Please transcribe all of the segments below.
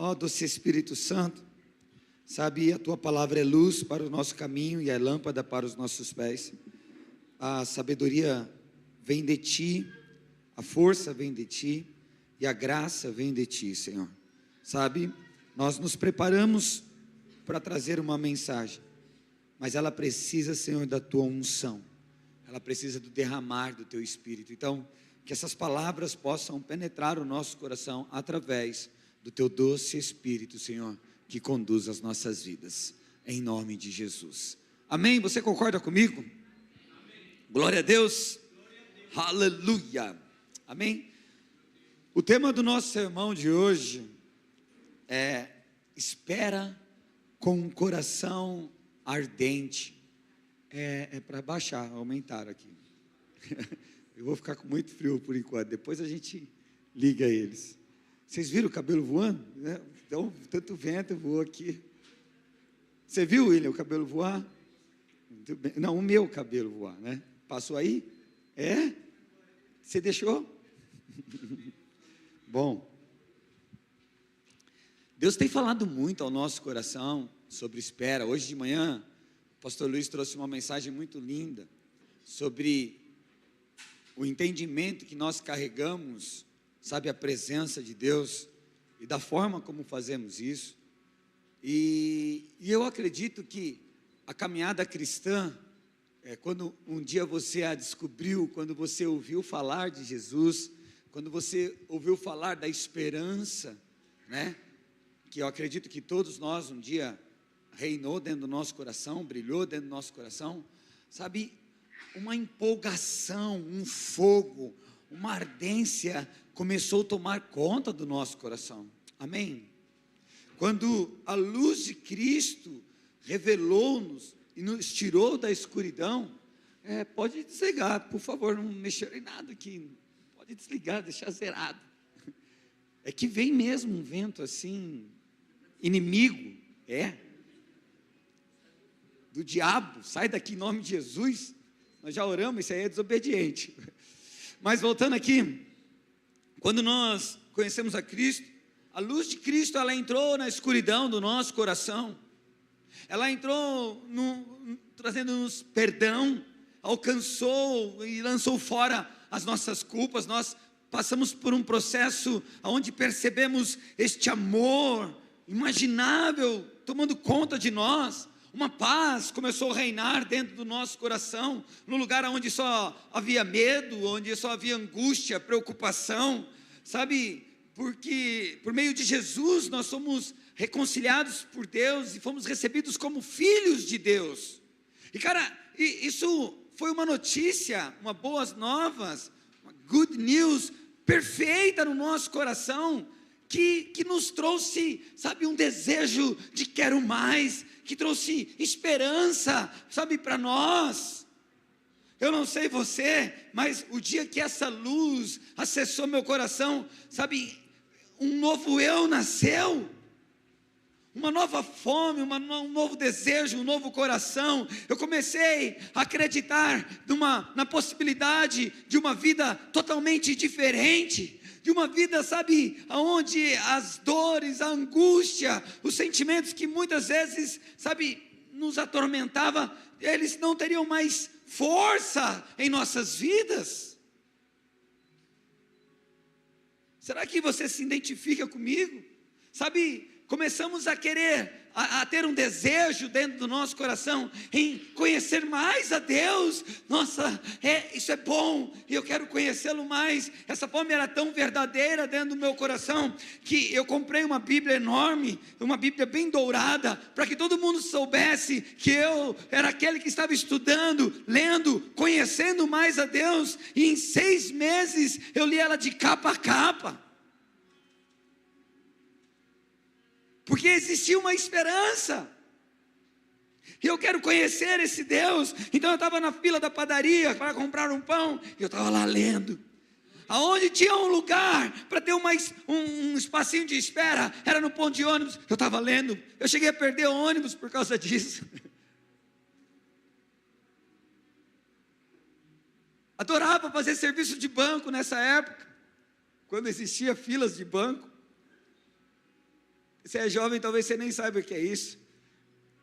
Ó doce Espírito Santo, sabe, a tua palavra é luz para o nosso caminho e é lâmpada para os nossos pés. A sabedoria vem de ti, a força vem de ti e a graça vem de ti, Senhor. Sabe, nós nos preparamos para trazer uma mensagem, mas ela precisa, Senhor, da tua unção, ela precisa do derramar do teu Espírito. Então, que essas palavras possam penetrar o nosso coração através do teu doce Espírito, Senhor, que conduz as nossas vidas, em nome de Jesus. Amém? Você concorda comigo? Amém. Glória a Deus. Aleluia. Amém? O tema do nosso sermão de hoje é: espera com um coração ardente. É para baixar, aumentar aqui. Eu vou ficar com muito frio por enquanto, depois a gente liga eles. Vocês viram o cabelo voando? Então, tanto vento voou aqui. Você viu, William, o cabelo voar? Não, o meu cabelo voar, né? Passou aí? É? Você deixou? Bom, Deus tem falado muito ao nosso coração sobre espera. Hoje de manhã, o pastor Luiz trouxe uma mensagem muito linda sobre o entendimento que nós carregamos, sabe, a presença de Deus e da forma como fazemos isso. E eu acredito que a caminhada cristã, quando um dia você a descobriu, quando você ouviu falar de Jesus, quando você ouviu falar da esperança, né, que eu acredito que todos nós um dia reinou dentro do nosso coração, brilhou dentro do nosso coração, sabe, uma empolgação, um fogo, uma ardência começou a tomar conta do nosso coração. Amém? Quando a luz de Cristo revelou-nos e nos tirou da escuridão, pode desligar, por favor, não mexer em nada aqui, pode desligar, deixar zerado. É que vem mesmo um vento assim, inimigo, do diabo, sai daqui em nome de Jesus. Nós já oramos, isso aí é desobediente. Mas voltando aqui, quando nós conhecemos a Cristo, a luz de Cristo, ela entrou na escuridão do nosso coração, ela entrou trazendo-nos perdão, alcançou e lançou fora as nossas culpas. Nós passamos por um processo onde percebemos este amor imaginável tomando conta de nós. Uma paz começou a reinar dentro do nosso coração, no lugar onde só havia medo, onde só havia angústia, preocupação, sabe, porque por meio de Jesus nós somos reconciliados por Deus e fomos recebidos como filhos de Deus. E cara, isso foi uma notícia, uma boas novas, uma good news perfeita no nosso coração, que nos trouxe, sabe, um desejo de quero mais, que trouxe esperança, sabe, para nós. Eu não sei você, mas o dia que essa luz acessou meu coração, sabe, um novo eu nasceu, uma nova fome, um novo desejo, um novo coração. Eu comecei a acreditar na possibilidade de uma vida totalmente diferente, de uma vida, sabe, onde as dores, a angústia, os sentimentos que muitas vezes, sabe, nos atormentava, eles não teriam mais força em nossas vidas. Será que você se identifica comigo? Sabe, começamos a querer, a ter um desejo dentro do nosso coração, em conhecer mais a Deus. Nossa, isso é bom, e eu quero conhecê-lo mais. Essa fome era tão verdadeira dentro do meu coração, que eu comprei uma Bíblia enorme, uma Bíblia bem dourada, para que todo mundo soubesse que eu era aquele que estava estudando, lendo, conhecendo mais a Deus, e em 6 meses, eu li ela de capa a capa, porque existia uma esperança, e eu quero conhecer esse Deus. Então eu estava na fila da padaria para comprar um pão, e eu estava lá lendo, aonde tinha um lugar para ter um espacinho de espera, era no ponto de ônibus. Eu estava lendo, eu cheguei a perder o ônibus por causa disso. Adorava fazer serviço de banco nessa época, quando existia filas de banco. Você é jovem, talvez você nem saiba o que é isso.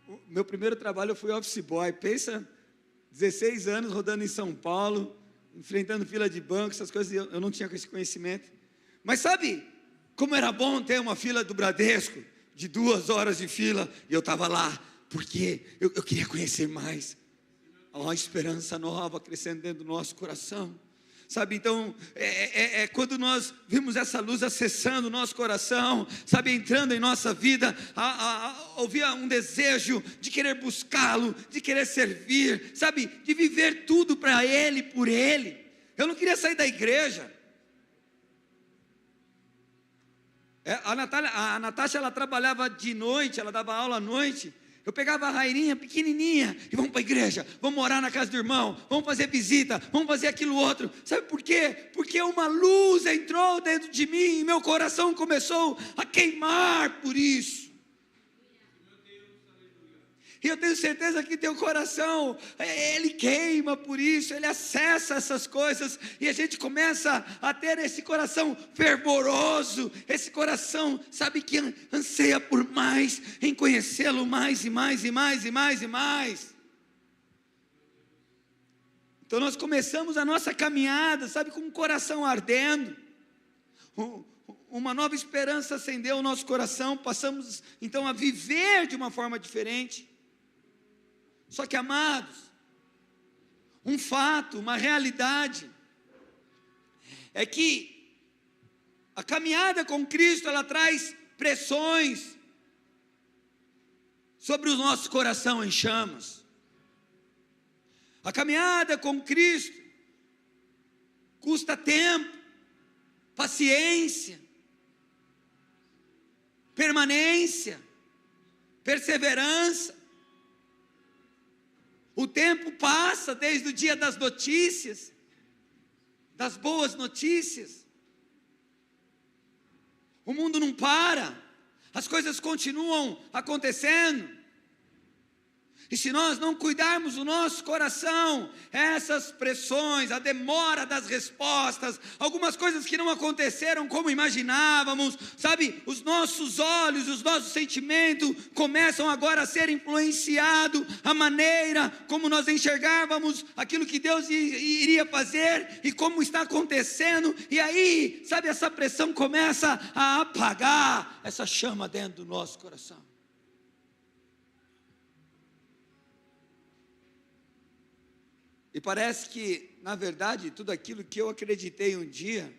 O meu primeiro trabalho eu fui office boy. Pensa, 16 anos rodando em São Paulo, enfrentando fila de banco, essas coisas, eu não tinha esse conhecimento. Mas sabe como era bom ter uma fila do Bradesco, de 2 horas de fila, e eu estava lá, porque eu queria conhecer mais. Há uma esperança nova crescendo dentro do nosso coração. Sabe, então, quando nós vimos essa luz acessando o nosso coração, sabe, entrando em nossa vida, havia um desejo de querer buscá-lo, de querer servir, sabe, de viver tudo para Ele, por Ele. Eu não queria sair da igreja. A Natasha, ela trabalhava de noite, ela dava aula à noite. Eu pegava a Rairinha pequenininha e vamos para a igreja, vamos orar na casa do irmão, vamos fazer visita, vamos fazer aquilo outro. Sabe por quê? Porque uma luz entrou dentro de mim e meu coração começou a queimar por isso. E eu tenho certeza que teu coração, ele queima por isso, ele acessa essas coisas, e a gente começa a ter esse coração fervoroso, esse coração, sabe, que anseia por mais, em conhecê-lo mais e mais e mais e mais e mais. Então nós começamos a nossa caminhada, sabe, com o coração ardendo, uma nova esperança acendeu o nosso coração, passamos então a viver de uma forma diferente. Só que, amados, um fato, uma realidade, é que a caminhada com Cristo, ela traz pressões sobre o nosso coração em chamas. A caminhada com Cristo custa tempo, paciência, permanência, perseverança. O tempo passa desde o dia das notícias, das boas notícias. O mundo não para, as coisas continuam acontecendo. E se nós não cuidarmos do nosso coração, essas pressões, a demora das respostas, algumas coisas que não aconteceram como imaginávamos, sabe, os nossos olhos, os nossos sentimentos começam agora a ser influenciados, a maneira como nós enxergávamos aquilo que Deus iria fazer e como está acontecendo, e aí, sabe, essa pressão começa a apagar essa chama dentro do nosso coração. E parece que, na verdade, tudo aquilo que eu acreditei um dia,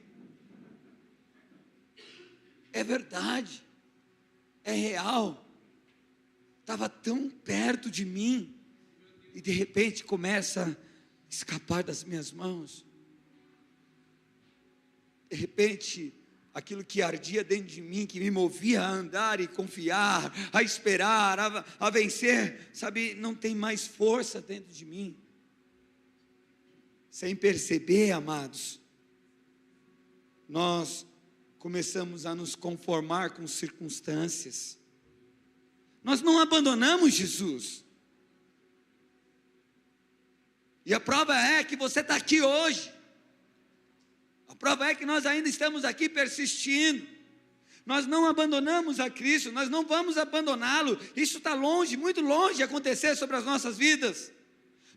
é verdade, é real, estava tão perto de mim, e de repente começa a escapar das minhas mãos. De repente, aquilo que ardia dentro de mim, que me movia a andar e confiar, a esperar, a vencer, sabe, não tem mais força dentro de mim. Sem perceber, amados, nós começamos a nos conformar com circunstâncias. Nós não abandonamos Jesus. E a prova é que você está aqui hoje. A prova é que nós ainda estamos aqui persistindo. Nós não abandonamos a Cristo, nós não vamos abandoná-lo. Isso está longe, muito longe de acontecer sobre as nossas vidas.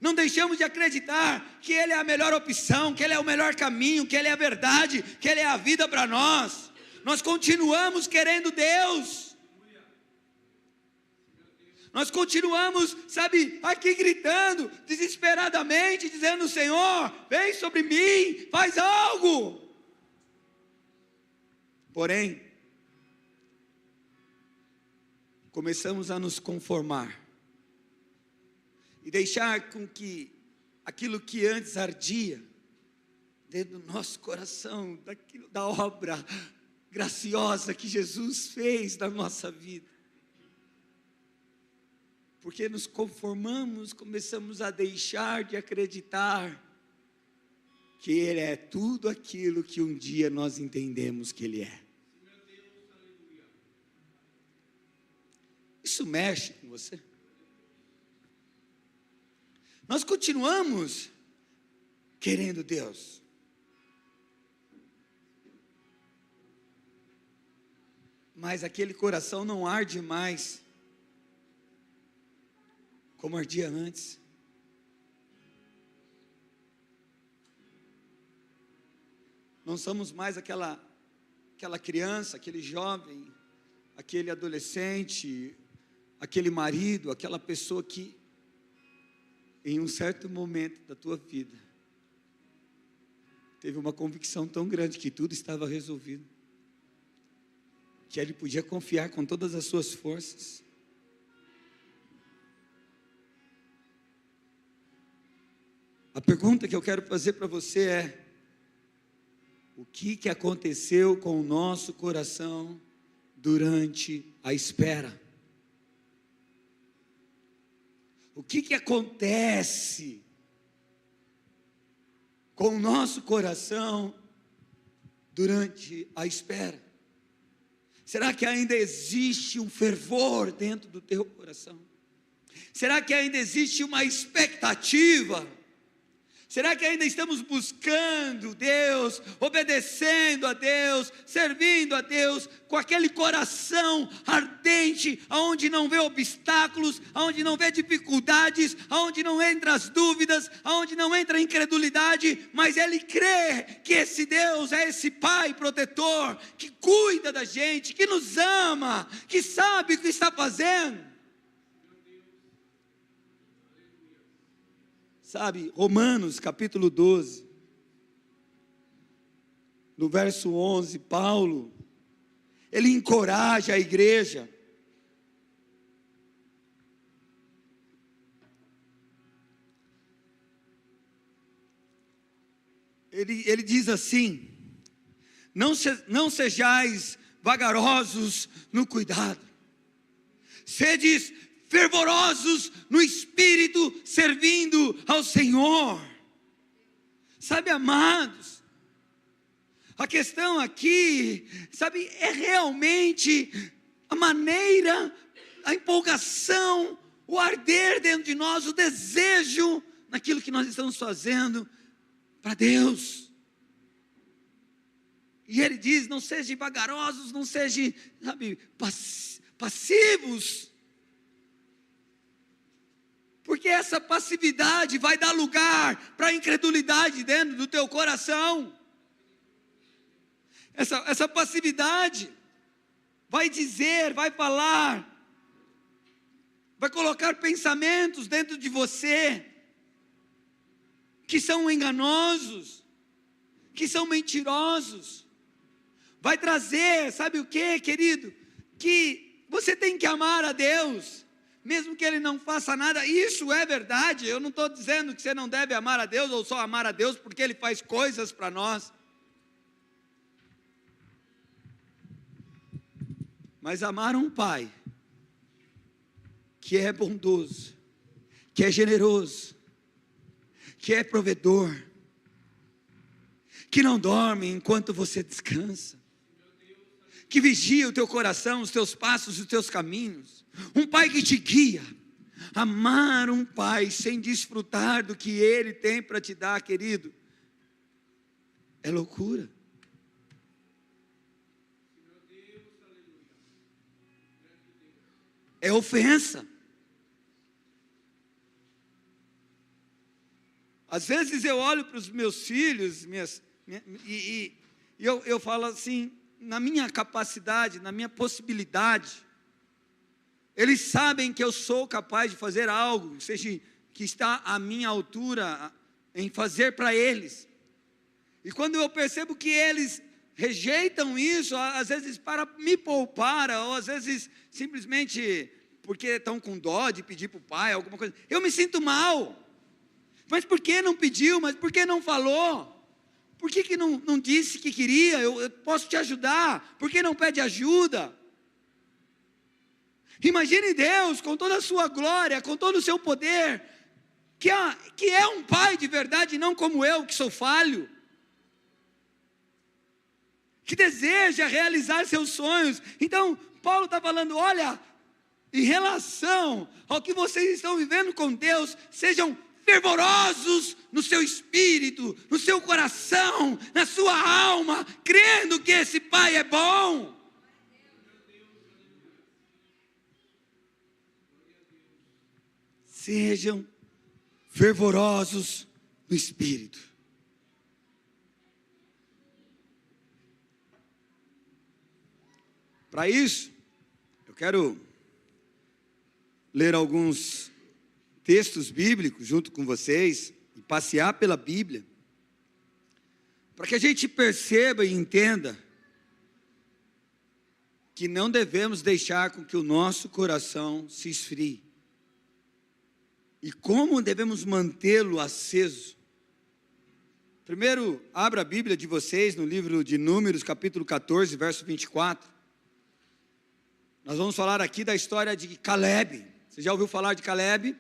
Não deixamos de acreditar que Ele é a melhor opção, que Ele é o melhor caminho, que Ele é a verdade, que Ele é a vida para nós. Nós continuamos querendo Deus. Nós continuamos, sabe, aqui gritando, desesperadamente, dizendo: Senhor, vem sobre mim, faz algo. Porém, começamos a nos conformar e deixar com que aquilo que antes ardia dentro do nosso coração, da obra graciosa que Jesus fez na nossa vida, porque nos conformamos, começamos a deixar de acreditar que Ele é tudo aquilo que um dia nós entendemos que Ele é. Isso mexe com você? Nós continuamos querendo Deus. mas aquele coração não arde mais como ardia antes. Não somos mais aquela criança, aquele jovem, aquele adolescente, aquele marido, aquela pessoa que, em um certo momento da tua vida, teve uma convicção tão grande que tudo estava resolvido, que ele podia confiar com todas as suas forças. A pergunta que eu quero fazer para você é: o que aconteceu com o nosso coração durante a espera? O que acontece com o nosso coração durante a espera? Será que ainda existe um fervor dentro do teu coração? Será que ainda existe uma expectativa? Será que ainda estamos buscando Deus, obedecendo a Deus, servindo a Deus, com aquele coração ardente, aonde não vê obstáculos, aonde não vê dificuldades, aonde não entra as dúvidas, aonde não entra a incredulidade, mas ele crê que esse Deus é esse Pai protetor, que cuida da gente, que nos ama, que sabe o que está fazendo? Sabe, Romanos capítulo 12, no verso 11, Paulo, ele encoraja a igreja. Ele diz assim: não sejais vagarosos no cuidado, sedes fervorosos no Espírito, servindo ao Senhor. Sabe, amados, a questão aqui, sabe, é realmente a maneira, a empolgação, o arder dentro de nós, o desejo naquilo que nós estamos fazendo para Deus. E ele diz: não sejam vagarosos, não sejam, sabe, passivos, porque essa passividade vai dar lugar para a incredulidade dentro do teu coração. Essa passividade vai dizer, vai falar, vai colocar pensamentos dentro de você que são enganosos, que são mentirosos. Vai trazer, sabe o que, querido? Que você tem que amar a Deus, mesmo que Ele não faça nada. Isso é verdade. Eu não estou dizendo que você não deve amar a Deus, ou só amar a Deus porque Ele faz coisas para nós. Mas amar um Pai que é bondoso, que é generoso, que é provedor, que não dorme enquanto você descansa, que vigia o teu coração, os teus passos, os teus caminhos, um Pai que te guia. Amar um Pai sem desfrutar do que Ele tem para te dar, querido, é loucura. É ofensa. Às vezes eu olho para os meus filhos e eu falo assim, na minha capacidade, na minha possibilidade, eles sabem que eu sou capaz de fazer algo, seja que está à minha altura, em fazer para eles. E quando eu percebo que eles rejeitam isso, às vezes para me poupar, ou às vezes simplesmente porque estão com dó de pedir para o pai alguma coisa, eu me sinto mal. Mas por que não pediu? Mas por que não falou? Por que não disse que queria? Eu posso te ajudar. Por que não pede ajuda? Imagine Deus com toda a sua glória, com todo o seu poder, que é um pai de verdade, não como eu que sou falho, que deseja realizar seus sonhos. Então Paulo está falando: olha, em relação ao que vocês estão vivendo com Deus, sejam fervorosos no seu espírito, no seu coração, na sua alma, crendo que esse Pai é bom. sejam fervorosos no Espírito. Para isso, eu quero ler alguns textos bíblicos junto com vocês e passear pela Bíblia, para que a gente perceba e entenda que não devemos deixar com que o nosso coração se esfrie. E como devemos mantê-lo aceso? Primeiro, abra a Bíblia de vocês no livro de Números, capítulo 14, verso 24. Nós vamos falar aqui da história de Caleb. Você já ouviu falar de Caleb?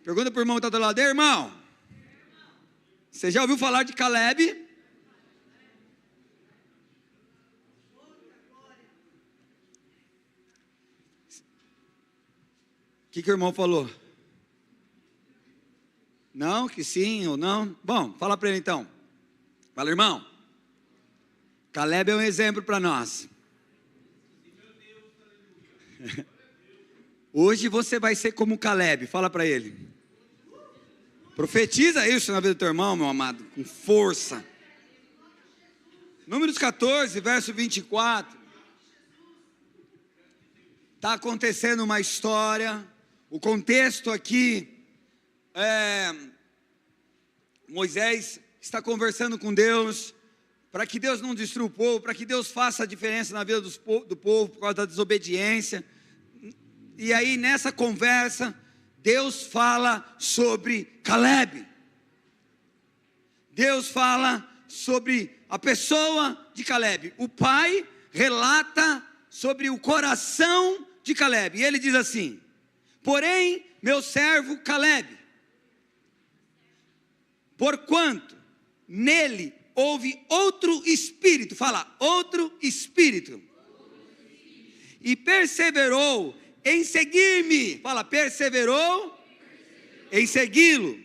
Pergunta para o irmão que está do lado dele, irmão. Você já ouviu falar de Caleb? O que o irmão falou? Não, que sim ou não? Bom, fala para ele então. Fala, irmão. Caleb é um exemplo para nós. Hoje você vai ser como Caleb. Fala para ele. Profetiza isso na vida do teu irmão, meu amado, com força. Números 14, verso 24. Está acontecendo uma história. O contexto aqui Moisés está conversando com Deus, para que Deus não destrua o povo, para que Deus faça a diferença na vida do povo, por causa da desobediência. E aí nessa conversa, Deus fala sobre Caleb. Deus fala sobre a pessoa de Caleb. O pai relata sobre o coração de Caleb, e ele diz assim: porém, meu servo Caleb, porquanto nele houve outro espírito, fala, outro espírito, e perseverou em seguir-me, fala, perseverou em segui-lo,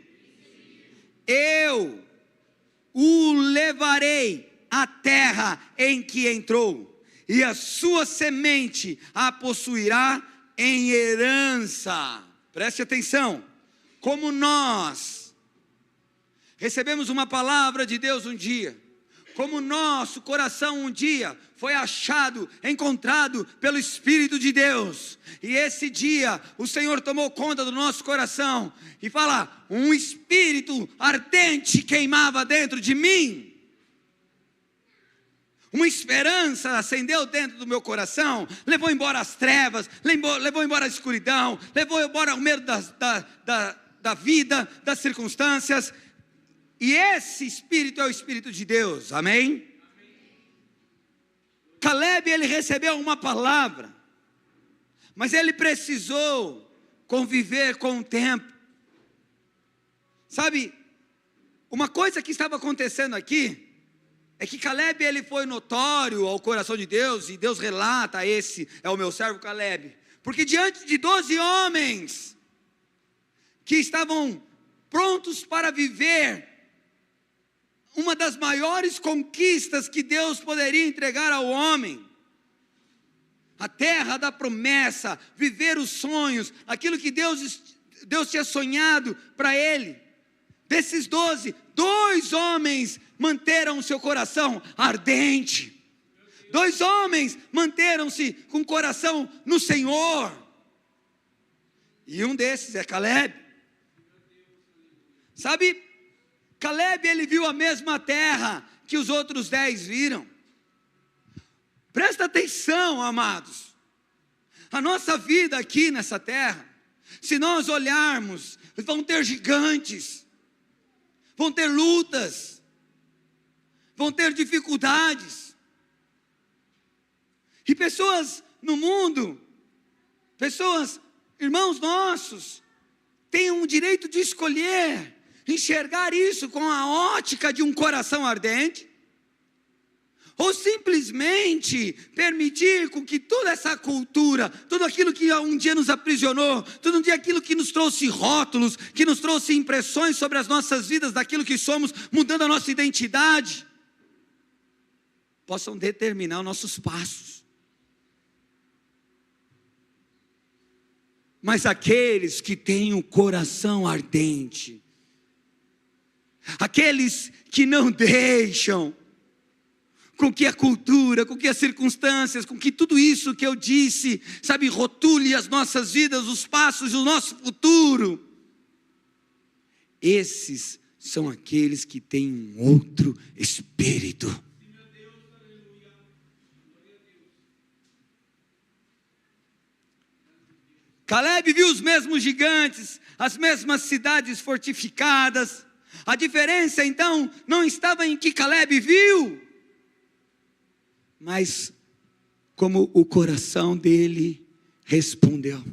eu o levarei à terra em que entrou, e a sua semente a possuirá em herança. Preste atenção, como nós recebemos uma palavra de Deus um dia, como nosso coração um dia foi achado, encontrado pelo Espírito de Deus, e esse dia o Senhor tomou conta do nosso coração, e fala, um espírito ardente queimava dentro de mim, uma esperança acendeu dentro do meu coração, levou embora as trevas, levou embora a escuridão, levou embora o medo da vida, das circunstâncias, e esse Espírito é o Espírito de Deus, amém? Caleb, ele recebeu uma palavra, mas ele precisou conviver com o tempo. Sabe, uma coisa que estava acontecendo aqui, é que Caleb, ele foi notório ao coração de Deus, e Deus relata, esse é o meu servo Caleb, porque diante de 12 homens, que estavam prontos para viver uma das maiores conquistas que Deus poderia entregar ao homem, a terra da promessa, viver os sonhos, aquilo que Deus tinha sonhado para ele. Desses 12, 2 homens manteram o seu coração ardente, 2 homens manteram-se com o coração no Senhor, e um desses é Caleb. Sabe, Caleb, ele viu a mesma terra que os outros 10 viram. Presta atenção, amados, a nossa vida aqui nessa terra, se nós olharmos, vão ter gigantes, vão ter lutas, vão ter dificuldades, e pessoas no mundo, pessoas, irmãos nossos, têm o direito de escolher, enxergar isso com a ótica de um coração ardente, ou simplesmente permitir com que toda essa cultura, tudo aquilo que um dia nos aprisionou, tudo aquilo que nos trouxe rótulos, que nos trouxe impressões sobre as nossas vidas, daquilo que somos, mudando a nossa identidade, possam determinar os nossos passos. mas aqueles que têm um coração ardente, aqueles que não deixam com que a cultura, com que as circunstâncias, com que tudo isso que eu disse, sabe, rotule as nossas vidas, os passos do nosso futuro. Esses são aqueles que têm um outro espírito. Caleb viu os mesmos gigantes, as mesmas cidades fortificadas. A diferença então não estava em que Caleb viu, mas como o coração dele respondeu.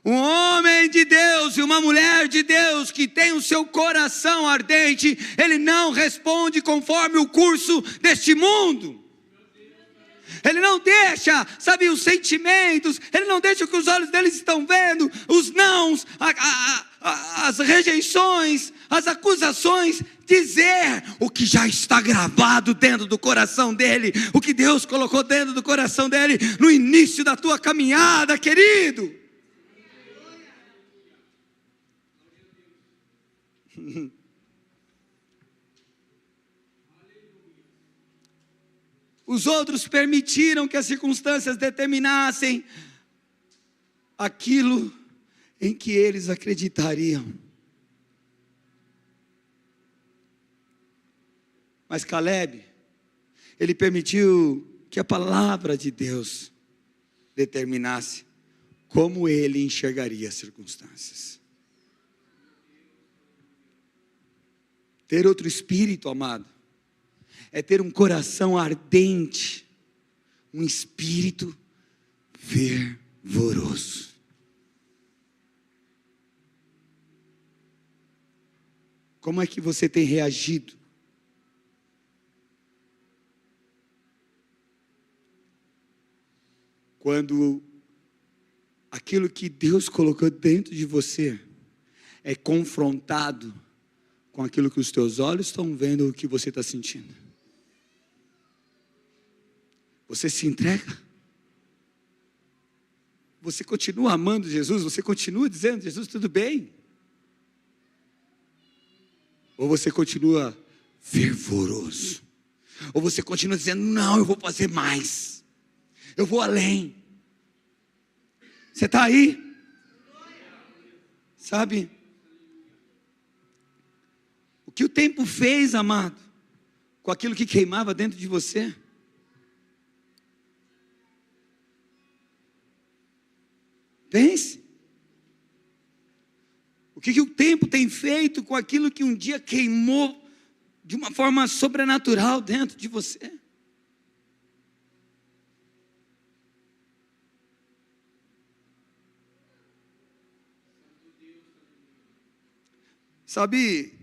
Um homem de Deus e uma mulher de Deus que tem o seu coração ardente, ele não responde conforme o curso deste mundo. Ele não deixa, sabe, os sentimentos, ele não deixa o que os olhos deles estão vendo, os nãos, as rejeições, as acusações, dizer o que já está gravado dentro do coração dele, o que Deus colocou dentro do coração dele no início da tua caminhada, querido. Os outros permitiram que as circunstâncias determinassem aquilo em que eles acreditariam. Mas Caleb, ele permitiu que a palavra de Deus determinasse como ele enxergaria as circunstâncias. Ter outro espírito, amado, é ter um coração ardente, um espírito fervoroso. Como é que você tem reagido? Quando aquilo que Deus colocou dentro de você é confrontado com aquilo que os teus olhos estão vendo, o que você está sentindo. Você se entrega? Você continua amando Jesus? Você continua dizendo, Jesus, tudo bem? Ou você continua fervoroso? Ou você continua dizendo, não, eu vou fazer mais, eu vou além? Você está aí? Sabe? O que o tempo fez, amado, com aquilo que queimava dentro de você? Pense. O que o tempo tem feito com aquilo que um dia queimou de uma forma sobrenatural dentro de você? Sabe,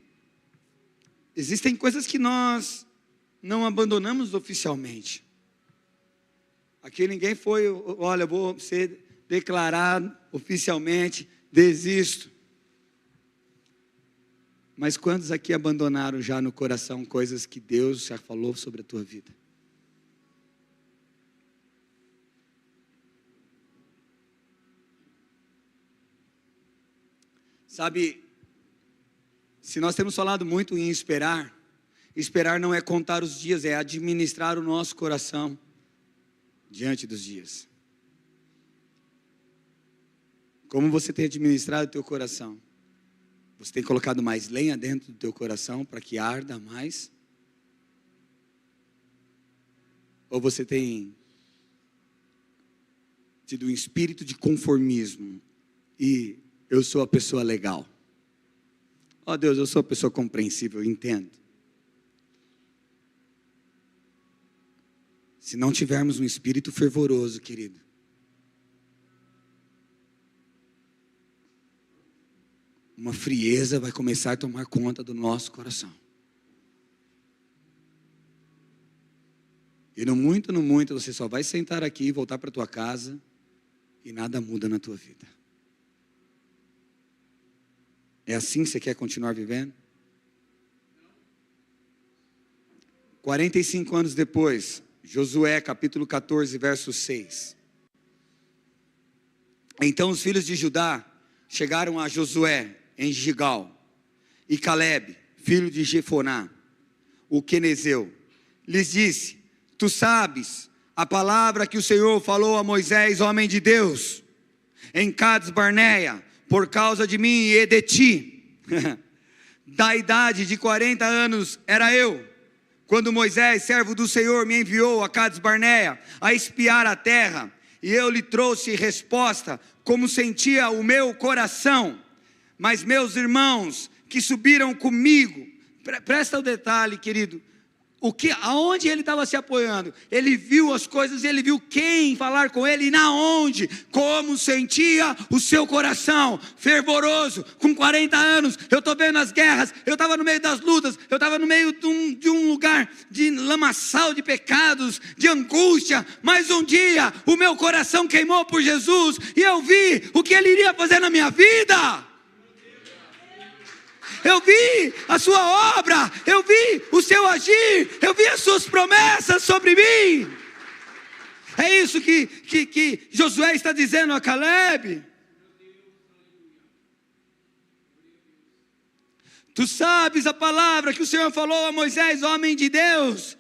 existem coisas que nós não abandonamos oficialmente. Aqui ninguém foi, olha, vou ser declarado oficialmente, desisto. Mas quantos aqui abandonaram já no coração coisas que Deus já falou sobre a tua vida? Sabe, se nós temos falado muito em esperar, esperar não é contar os dias, é administrar o nosso coração diante dos dias. Como você tem administrado o teu coração? Você tem colocado mais lenha dentro do teu coração para que arda mais? Ou você tem tido um espírito de conformismo e eu sou a pessoa legal? Ó Deus, eu sou a pessoa compreensível, eu entendo. Se não tivermos um espírito fervoroso, querido, uma frieza vai começar a tomar conta do nosso coração. E no muito, você só vai sentar aqui, voltar para a tua casa e nada muda na tua vida. É assim que você quer continuar vivendo? 45 anos depois, Josué capítulo 14, verso 6. Então os filhos de Judá chegaram a Josué em Gigal, e Calebe, filho de Jefoná, o quenezeu, lhes disse: tu sabes a palavra que o Senhor falou a Moisés, homem de Deus, em Cades Barneia, por causa de mim e de ti. Da idade de 40 anos era eu, quando Moisés, servo do Senhor, me enviou a Cades Barneia a espiar a terra, e eu lhe trouxe resposta, como sentia o meu coração. Mas meus irmãos que subiram comigo, presta o detalhe, querido, aonde ele estava se apoiando? Ele viu as coisas, ele viu quem falar com ele e na onde, como sentia o seu coração, fervoroso, com 40 anos, eu estou vendo as guerras, eu estava no meio das lutas, eu estava no meio de um lugar de lamaçal de pecados, de angústia, mas um dia o meu coração queimou por Jesus, e eu vi o que ele iria fazer na minha vida. Eu vi a sua obra, eu vi o seu agir, eu vi as suas promessas sobre mim. É isso que Josué está dizendo a Calebe. Tu sabes a palavra que o Senhor falou a Moisés, homem de Deus,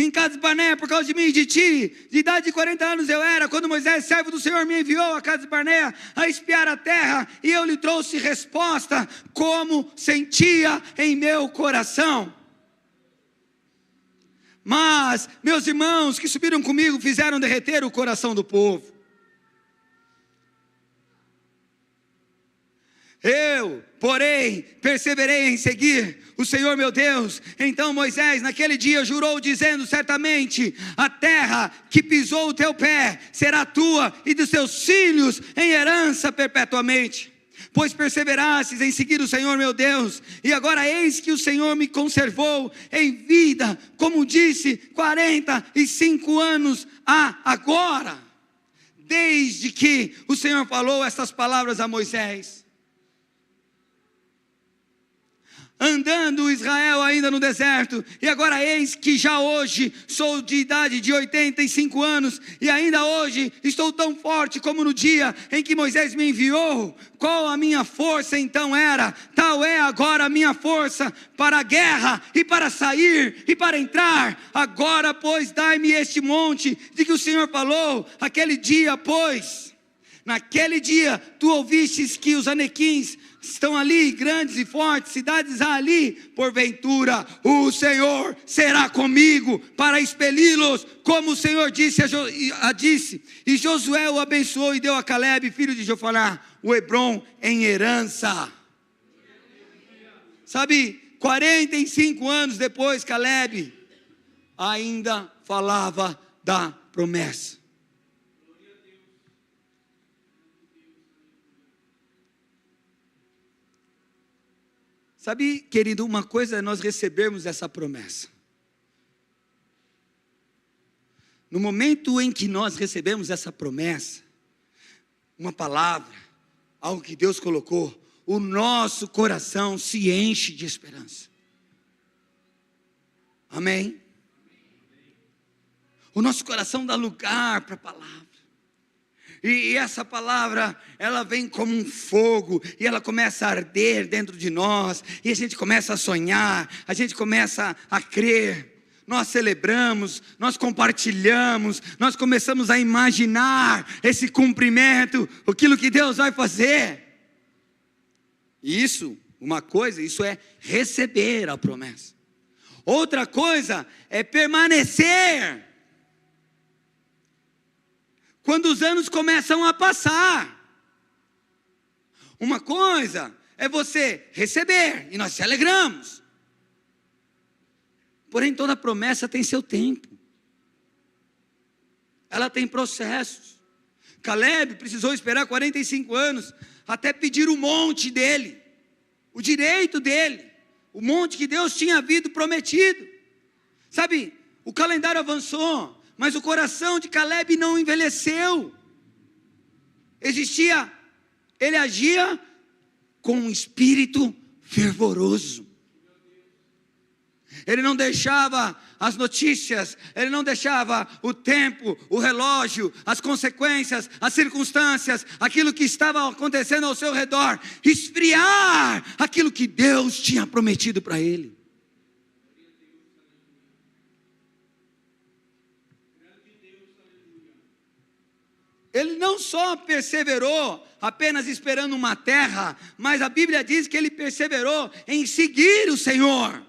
em Cades Barneia, por causa de mim e de ti. De idade de 40 anos eu era, quando Moisés, servo do Senhor, me enviou a Cades Barneia a espiar a terra, e eu lhe trouxe resposta, como sentia em meu coração. Mas meus irmãos que subiram comigo fizeram derreter o coração do povo. Eu, porém, perseverei em seguir o Senhor meu Deus. Então Moisés naquele dia jurou, dizendo: certamente a terra que pisou o teu pé será tua e dos teus filhos em herança perpetuamente, pois perseverastes em seguir o Senhor meu Deus. E agora eis que o Senhor me conservou em vida, como disse, 45 anos há agora, desde que o Senhor falou estas palavras a Moisés. Andando Israel ainda no deserto, e agora eis que já hoje sou de idade de 85 anos, e ainda hoje estou tão forte como no dia em que Moisés me enviou. Qual a minha força então era, tal é agora a minha força para a guerra, e para sair, e para entrar. Agora pois dai-me este monte, de que o Senhor falou, aquele dia pois, naquele dia tu ouvistes que os anequins estão ali, grandes e fortes, cidades há ali, porventura o Senhor será comigo para expeli-los, como o Senhor disse, e Josué o abençoou e deu a Calebe, filho de Jefoná, o Hebrom em herança. Sabe, 45 anos depois, Calebe ainda falava da promessa. Sabe, querido, uma coisa é nós recebermos essa promessa. No momento em que nós recebemos essa promessa, uma palavra, algo que Deus colocou, o nosso coração se enche de esperança. Amém? O nosso coração dá lugar para a palavra. E essa palavra, ela vem como um fogo, e ela começa a arder dentro de nós, e a gente começa a sonhar, a gente começa a crer, nós celebramos, nós compartilhamos, nós começamos a imaginar esse cumprimento, aquilo que Deus vai fazer. E isso, uma coisa, isso é receber a promessa. Outra coisa é permanecer. Quando os anos começam a passar. Uma coisa é você receber, e nós se alegramos. Porém, toda promessa tem seu tempo. Ela tem processos. Calebe precisou esperar 45 anos, até pedir o monte dele, o direito dele, o monte que Deus tinha havido prometido. Sabe, o calendário avançou, mas o coração de Calebe não envelheceu. Ele agia com um espírito fervoroso. Ele não deixava as notícias, ele não deixava o tempo, o relógio, as consequências, as circunstâncias, aquilo que estava acontecendo ao seu redor, esfriar aquilo que Deus tinha prometido para ele. Ele não só perseverou apenas esperando uma terra, mas a Bíblia diz que ele perseverou em seguir o Senhor.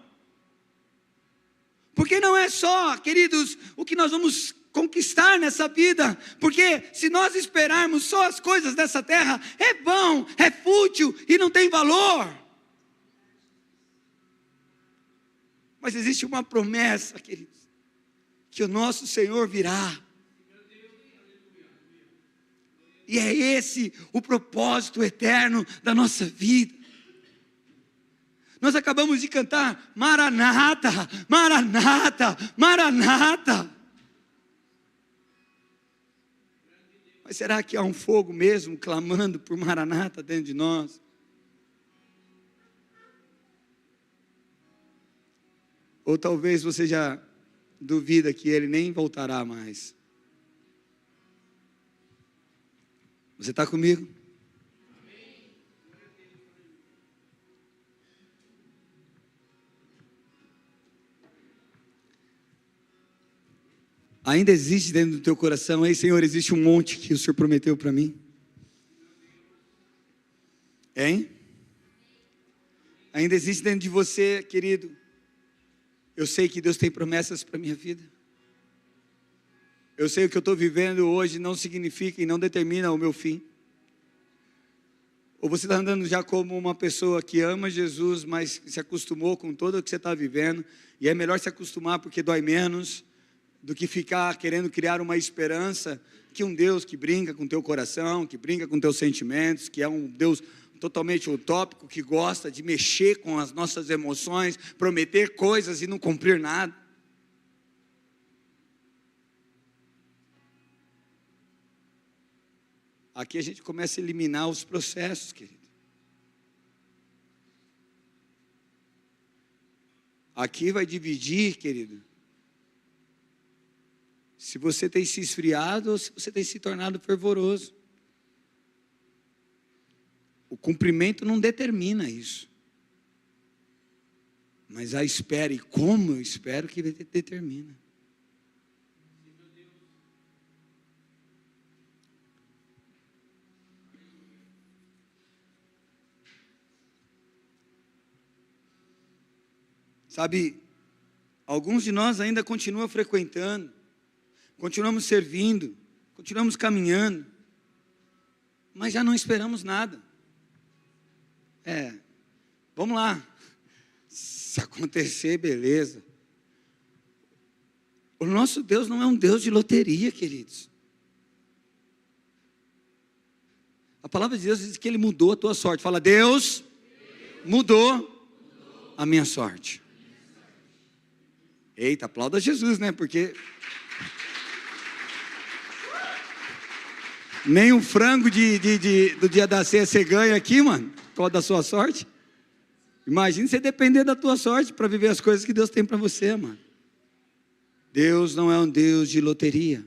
Porque não é só, queridos, o que nós vamos conquistar nessa vida, porque se nós esperarmos só as coisas dessa terra, é vão, é fútil e não tem valor. Mas existe uma promessa, queridos, que o nosso Senhor virá. E é esse o propósito eterno da nossa vida. Nós acabamos de cantar, Maranata, Maranata, Maranata. Mas será que há um fogo mesmo clamando por Maranata dentro de nós? Ou talvez você já duvida que ele nem voltará mais. Você está comigo? Ainda existe dentro do teu coração, ei Senhor, existe um monte que o Senhor prometeu para mim? Hein? Ainda existe dentro de você, querido? Eu sei que Deus tem promessas para a minha vida. Eu sei o que eu estou vivendo hoje não significa e não determina o meu fim. Ou você está andando já como uma pessoa que ama Jesus, mas se acostumou com tudo o que você está vivendo, e é melhor se acostumar porque dói menos, do que ficar querendo criar uma esperança que um Deus que brinca com o teu coração, que brinca com teus sentimentos, que é um Deus totalmente utópico, que gosta de mexer com as nossas emoções, prometer coisas e não cumprir nada. Aqui a gente começa a eliminar os processos, querido. Aqui vai dividir, querido, se você tem se esfriado ou se você tem se tornado fervoroso. O cumprimento não determina isso. Mas a espera e como eu espero que determina. Sabe, alguns de nós ainda continuam frequentando, continuamos servindo, continuamos caminhando, mas já não esperamos nada. Vamos lá, se acontecer, beleza. O nosso Deus não é um Deus de loteria, queridos. A palavra de Deus diz que Ele mudou a tua sorte. Fala, Deus mudou a minha sorte. Eita, aplauda Jesus, né? Porque nem um frango do dia da ceia você ganha aqui, mano, por causa da sua sorte. Imagina você depender da tua sorte para viver as coisas que Deus tem para você, mano. Deus não é um Deus de loteria.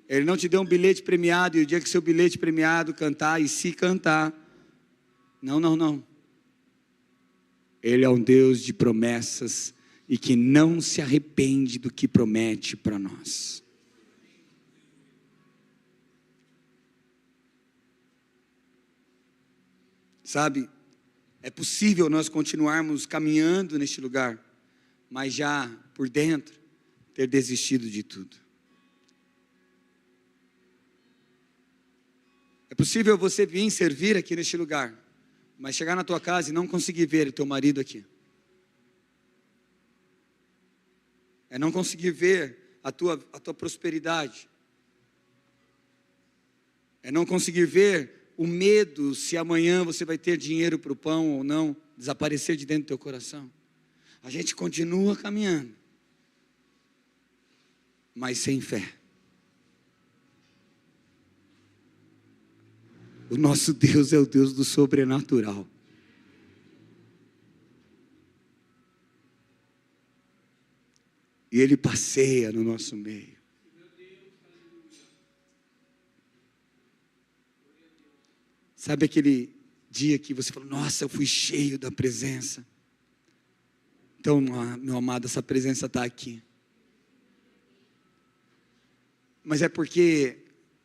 Ele não te deu um bilhete premiado, e o dia que seu bilhete premiado cantar, e se cantar, não. Ele é um Deus de promessas, e que não se arrepende do que promete para nós. Sabe, é possível nós continuarmos caminhando neste lugar, mas já por dentro ter desistido de tudo. É possível você vir servir aqui neste lugar, mas chegar na tua casa e não conseguir ver o teu marido aqui. É não conseguir ver a tua prosperidade. É não conseguir ver o medo se amanhã você vai ter dinheiro para o pão ou não, desaparecer de dentro do teu coração. A gente continua caminhando, mas sem fé. O nosso Deus é o Deus do sobrenatural. e Ele passeia no nosso meio. Sabe aquele dia que você falou, nossa, eu fui cheio da presença? Então, meu amado, essa presença está aqui. Mas é porque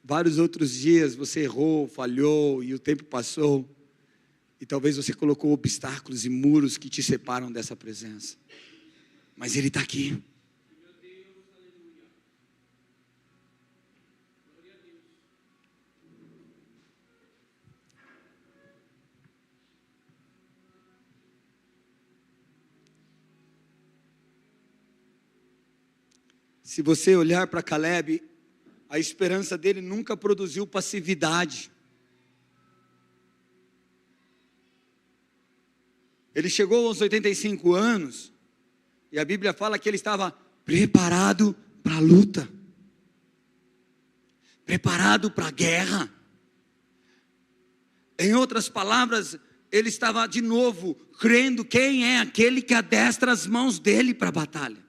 vários outros dias você errou, falhou e o tempo passou. E talvez você colocou obstáculos e muros que te separam dessa presença. Mas Ele está aqui. Se você olhar para Caleb, a esperança dele nunca produziu passividade. Ele chegou aos 85 anos, e a Bíblia fala que ele estava preparado para a luta, preparado para a guerra. Em outras palavras, ele estava de novo crendo quem é aquele que adestra as mãos dele para a batalha.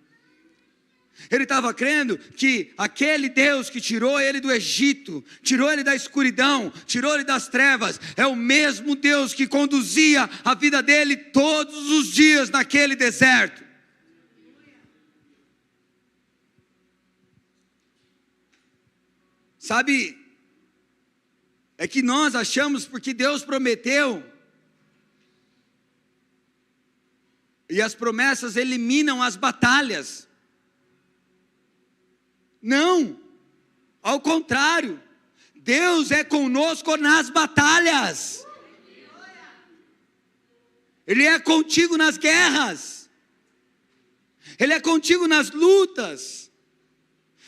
Ele estava crendo que aquele Deus que tirou ele do Egito, tirou ele da escuridão, tirou ele das trevas, é o mesmo Deus que conduzia a vida dele todos os dias naquele deserto. Sabe, é que nós achamos porque Deus prometeu, e as promessas eliminam as batalhas. Não, ao contrário, Deus é conosco nas batalhas, Ele é contigo nas guerras, Ele é contigo nas lutas.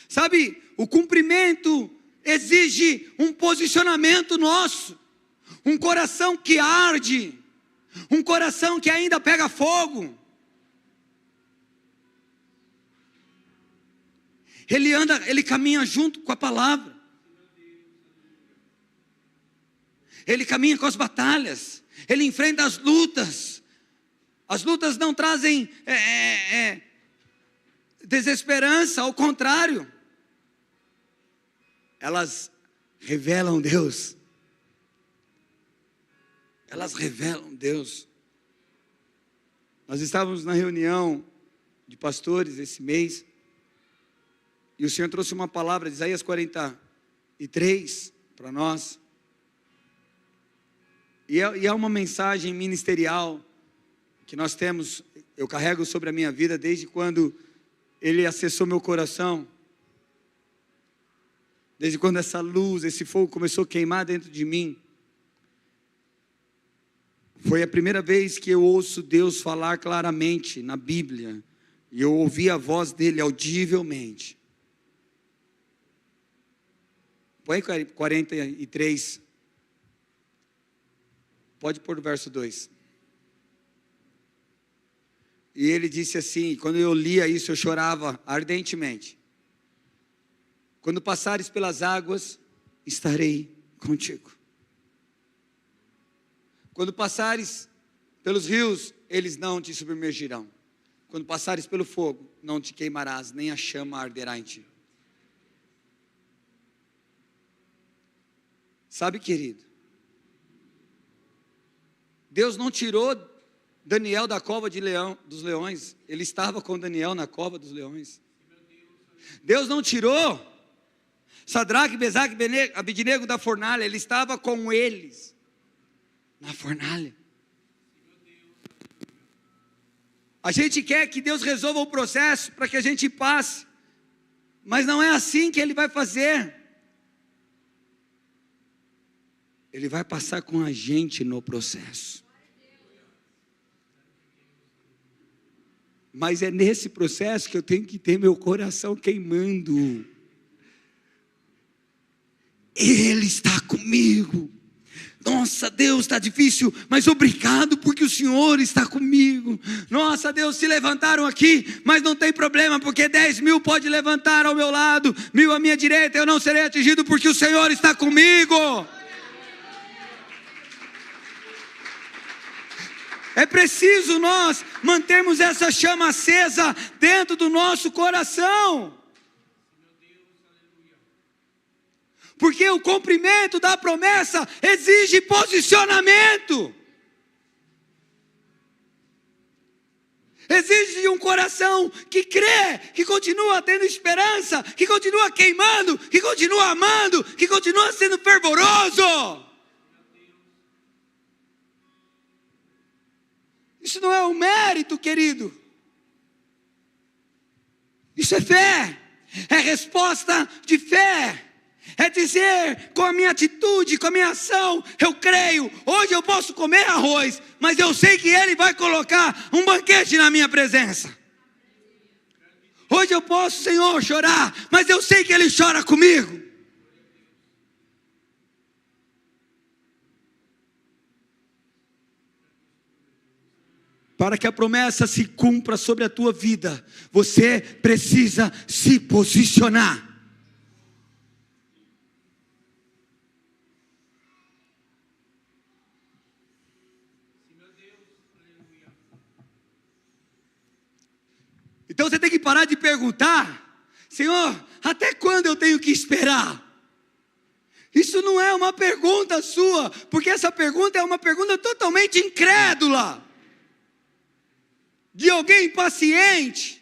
Sabe, o cumprimento exige um posicionamento nosso, um coração que arde, um coração que ainda pega fogo. Ele caminha junto com a palavra. Ele caminha com as batalhas. Ele enfrenta as lutas. As lutas não trazem desesperança, ao contrário. Elas revelam Deus. Elas revelam Deus. Nós estávamos na reunião de pastores esse mês. E o Senhor trouxe uma palavra de Isaías 43 para nós. E é uma mensagem ministerial que nós temos, eu carrego sobre a minha vida desde quando Ele acessou meu coração. Desde quando essa luz, esse fogo começou a queimar dentro de mim. Foi a primeira vez que eu ouço Deus falar claramente na Bíblia. E eu ouvi a voz dEle audivelmente. Põe 43. Pode pôr o verso 2. E ele disse assim, quando eu lia isso eu chorava ardentemente. Quando passares pelas águas, estarei contigo. Quando passares pelos rios, eles não te submergirão. Quando passares pelo fogo, não te queimarás, nem a chama arderá em ti. Sabe, querido, Deus não tirou Daniel da cova dos leões, Ele estava com Daniel na cova dos leões. Deus não tirou Sadraque, Mesaque e Abednego da fornalha, Ele estava com eles na fornalha. A gente quer que Deus resolva o processo para que a gente passe, mas não é assim que Ele vai fazer. Ele vai passar com a gente no processo. Mas é nesse processo que eu tenho que ter meu coração queimando. Ele está comigo. Nossa, Deus, está difícil, mas obrigado porque o Senhor está comigo. Nossa, Deus, se levantaram aqui, mas não tem problema, porque 10.000 pode levantar ao meu lado, 1.000 à minha direita, eu não serei atingido porque o Senhor está comigo. É preciso nós mantermos essa chama acesa dentro do nosso coração. Porque o cumprimento da promessa exige posicionamento. Exige um coração que crê, que continua tendo esperança, que continua queimando, que continua amando, que continua sendo fervoroso. Isso não é um mérito, querido. Isso é fé, é resposta de fé. É dizer com a minha atitude, com a minha ação, eu creio, hoje eu posso comer arroz, mas eu sei que Ele vai colocar um banquete na minha presença. Hoje eu posso, Senhor, chorar, mas eu sei que Ele chora comigo. Para que a promessa se cumpra sobre a tua vida, você precisa se posicionar. Então você tem que parar de perguntar: Senhor, até quando eu tenho que esperar? Isso não é uma pergunta sua, porque essa pergunta é uma pergunta totalmente incrédula, de alguém impaciente,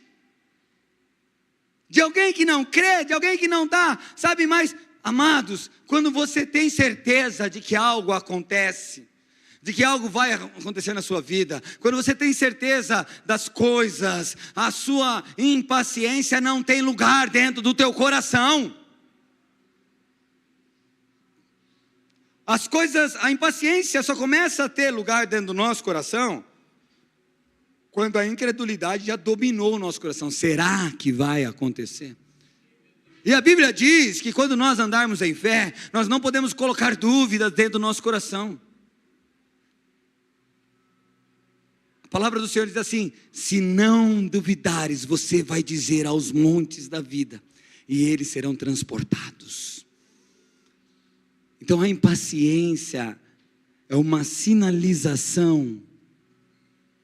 de alguém que não crê, de alguém que não dá, sabe mais? Amados, quando você tem certeza de que algo acontece, de que algo vai acontecer na sua vida, quando você tem certeza das coisas, a sua impaciência não tem lugar dentro do teu coração. As coisas, a impaciência só começa a ter lugar dentro do nosso coração quando a incredulidade já dominou o nosso coração. Será que vai acontecer? E a Bíblia diz que quando nós andarmos em fé, nós não podemos colocar dúvidas dentro do nosso coração. A palavra do Senhor diz assim: se não duvidares, você vai dizer aos montes da vida, e eles serão transportados. Então a impaciência é uma sinalização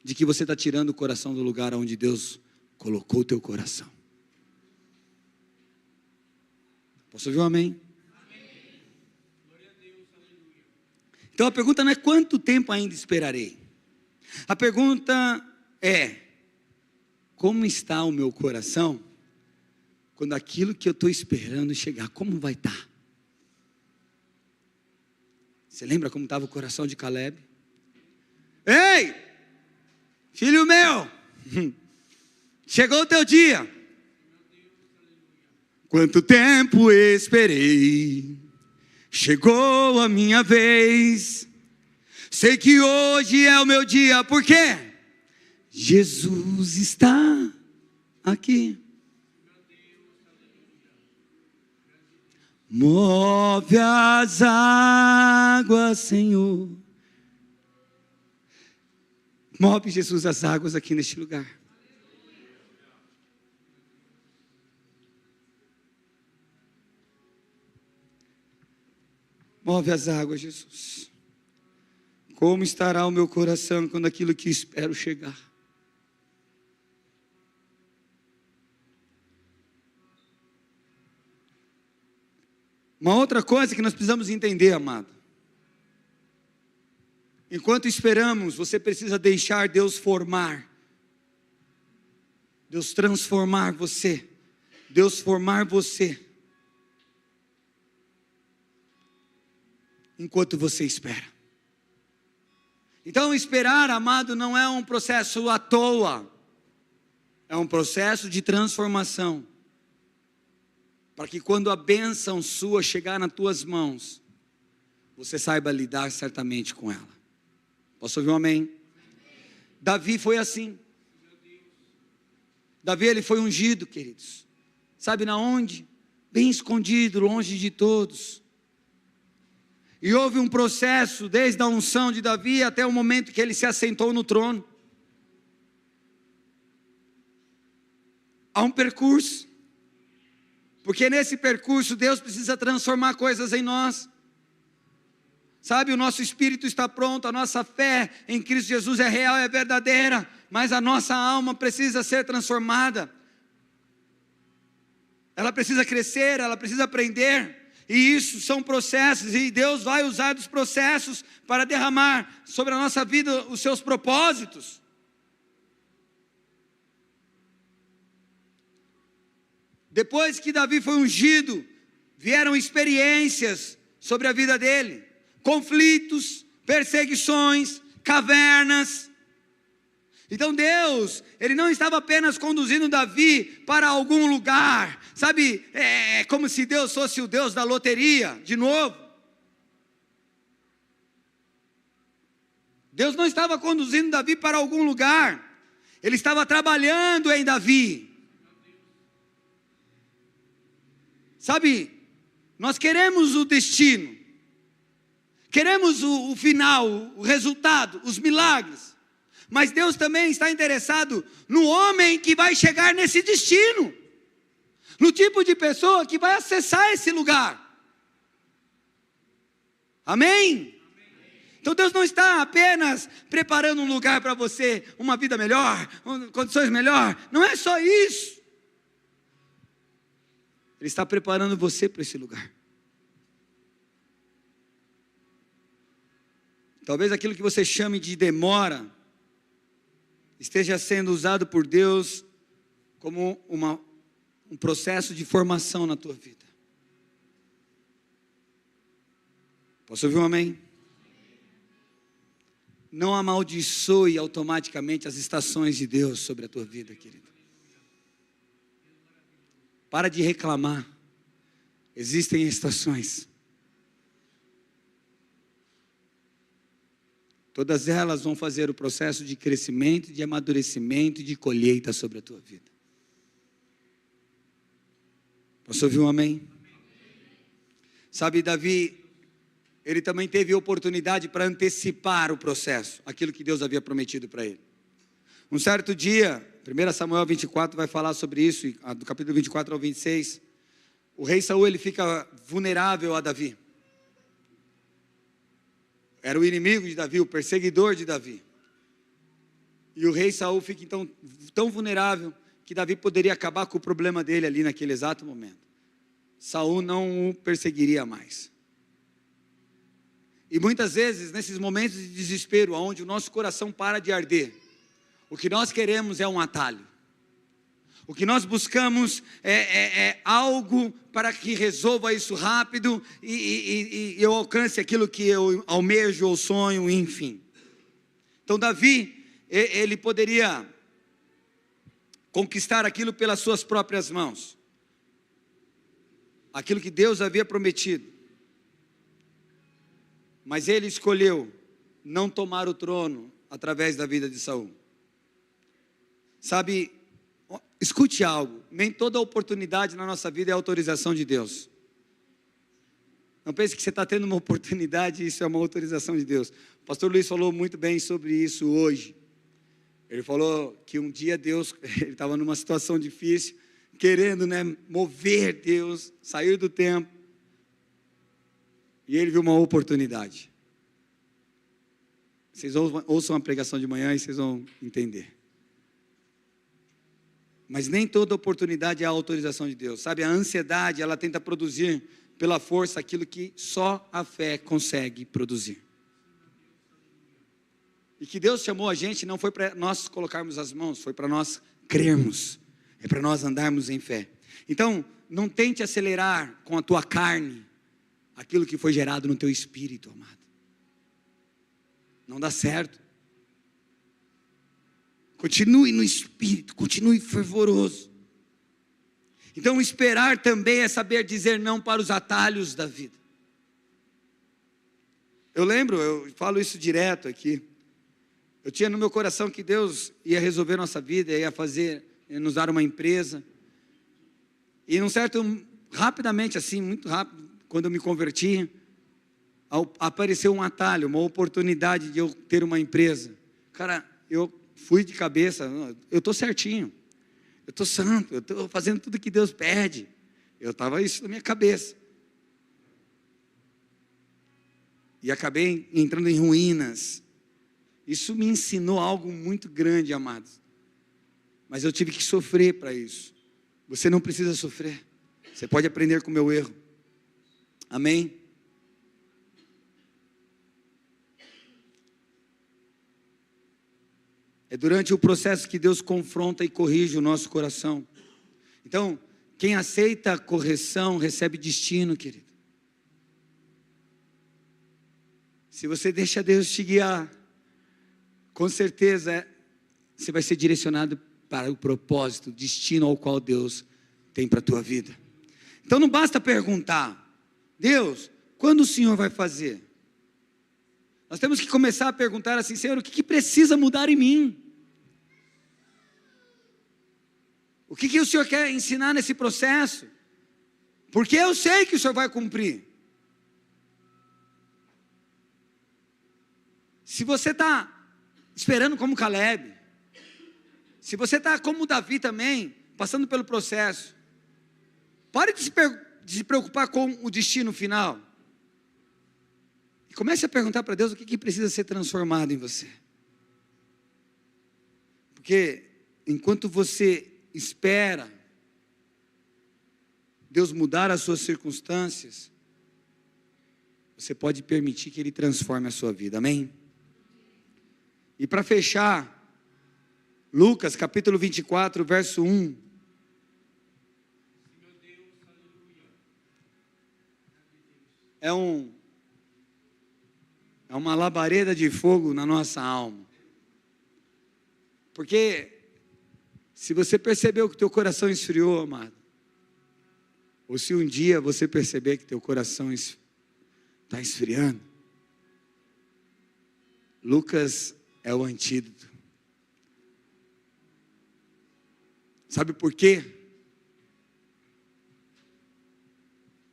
de que você está tirando o coração do lugar onde Deus colocou o teu coração. Posso ouvir um amém? Amém. Glória a Deus, aleluia. Então a pergunta não é quanto tempo ainda esperarei. A pergunta é: como está o meu coração quando aquilo que eu estou esperando chegar? Como vai estar? Você lembra como estava o coração de Caleb? Ei, filho meu, chegou o teu dia. Quanto tempo esperei, chegou a minha vez. Sei que hoje é o meu dia, por quê? Jesus está aqui. Move as águas, Senhor. Move, Jesus, as águas aqui neste lugar. Move as águas, Jesus. Como estará o meu coração quando aquilo que espero chegar? Uma outra coisa que nós precisamos entender, amado. Enquanto esperamos, você precisa deixar Deus formar. Deus transformar você. Deus formar você. Enquanto você espera. Então esperar, amado, não é um processo à toa. É um processo de transformação. Para que quando a bênção sua chegar nas tuas mãos, você saiba lidar certamente com ela. Posso ouvir um amém? Amém. Davi foi assim. Davi, ele foi ungido, queridos. Sabe na onde? Bem escondido, longe de todos. E houve um processo, desde a unção de Davi até o momento que ele se assentou no trono. Há um percurso. Porque nesse percurso Deus precisa transformar coisas em nós. Sabe, o nosso espírito está pronto, a nossa fé em Cristo Jesus é real, é verdadeira, mas a nossa alma precisa ser transformada. Ela precisa crescer, ela precisa aprender. E isso são processos, e Deus vai usar dos processos para derramar sobre a nossa vida os seus propósitos. Depois que Davi foi ungido, vieram experiências sobre a vida dele, conflitos, perseguições, cavernas. Então Deus, Ele não estava apenas conduzindo Davi para algum lugar, sabe, é como se Deus fosse o Deus da loteria, de novo. Deus não estava conduzindo Davi para algum lugar, Ele estava trabalhando em Davi. Sabe, nós queremos o destino, queremos o final, o resultado, os milagres. Mas Deus também está interessado no homem que vai chegar nesse destino, no tipo de pessoa que vai acessar esse lugar. Amém? Então Deus não está apenas preparando um lugar para você, uma vida melhor, condições melhor. Não é só isso. Ele está preparando você para esse lugar. Talvez aquilo que você chame de demora esteja sendo usado por Deus como um processo de formação na tua vida. Posso ouvir um amém? Não amaldiçoe automaticamente as estações de Deus sobre a tua vida, querido. Para de reclamar. Existem estações. Todas elas vão fazer o processo de crescimento, de amadurecimento e de colheita sobre a tua vida. Posso ouvir um amém? Sabe, Davi, ele também teve oportunidade para antecipar o processo, aquilo que Deus havia prometido para ele. Um certo dia, 1 Samuel 24 vai falar sobre isso, do capítulo 24 ao 26, o rei Saul ele fica vulnerável a Davi. Era o inimigo de Davi, o perseguidor de Davi. E o rei Saul fica então tão vulnerável que Davi poderia acabar com o problema dele ali naquele exato momento. Saul não o perseguiria mais. E muitas vezes, nesses momentos de desespero, onde o nosso coração para de arder, o que nós queremos é um atalho. O que nós buscamos é algo para que resolva isso rápido e eu alcance aquilo que eu almejo ou sonho, enfim. Então Davi, ele poderia conquistar aquilo pelas suas próprias mãos. Aquilo que Deus havia prometido. Mas ele escolheu não tomar o trono através da vida de Saul. Sabe, escute algo, nem toda oportunidade na nossa vida é autorização de Deus. Não pense que você está tendo uma oportunidade e isso é uma autorização de Deus. O pastor Luiz falou muito bem sobre isso hoje. Ele falou que um dia Deus, ele estava numa situação difícil, querendo mover Deus, sair do tempo. E ele viu uma oportunidade. Vocês ouçam a pregação de manhã e vocês vão entender. Mas nem toda oportunidade é a autorização de Deus. Sabe, a ansiedade, ela tenta produzir pela força aquilo que só a fé consegue produzir. E que Deus chamou a gente não foi para nós colocarmos as mãos, foi para nós crermos. É para nós andarmos em fé. Então, não tente acelerar com a tua carne aquilo que foi gerado no teu espírito, amado. Não dá certo. Continue no espírito, continue fervoroso. Então esperar também é saber dizer não para os atalhos da vida. Eu falo isso direto aqui. Eu tinha no meu coração que Deus ia resolver nossa vida, ia nos dar uma empresa. E rapidamente assim, muito rápido, quando eu me converti, apareceu um atalho, uma oportunidade de eu ter uma empresa. Cara, eu fui de cabeça, eu estou certinho, eu estou santo, eu estou fazendo tudo que Deus pede. Eu estava isso na minha cabeça. e acabei entrando em ruínas. Isso me ensinou algo muito grande, amados. Mas eu tive que sofrer para isso. Você não precisa sofrer. Você pode aprender com o meu erro. Amém? É durante o processo que Deus confronta e corrige o nosso coração. Então, quem aceita a correção recebe destino, querido. Se você deixa Deus te guiar, com certeza você vai ser direcionado para o propósito, o destino ao qual Deus tem para a tua vida. Então não basta perguntar, Deus, quando o Senhor vai fazer? Nós temos que começar a perguntar assim, Senhor, o que precisa mudar em mim? O que o Senhor quer ensinar nesse processo? Porque eu sei que o Senhor vai cumprir. Se você está esperando como Caleb, se você está como Davi também, passando pelo processo, pare de se preocupar com o destino final. E comece a perguntar para Deus o que precisa ser transformado em você. Porque enquanto você espera Deus mudar as suas circunstâncias, você pode permitir que Ele transforme a sua vida, amém? E para fechar, Lucas capítulo 24, verso 1. É uma labareda de fogo na nossa alma. Porque se você percebeu que teu coração esfriou, amado, ou se um dia você perceber que teu coração está esfriando, Lucas é o antídoto. Sabe por quê?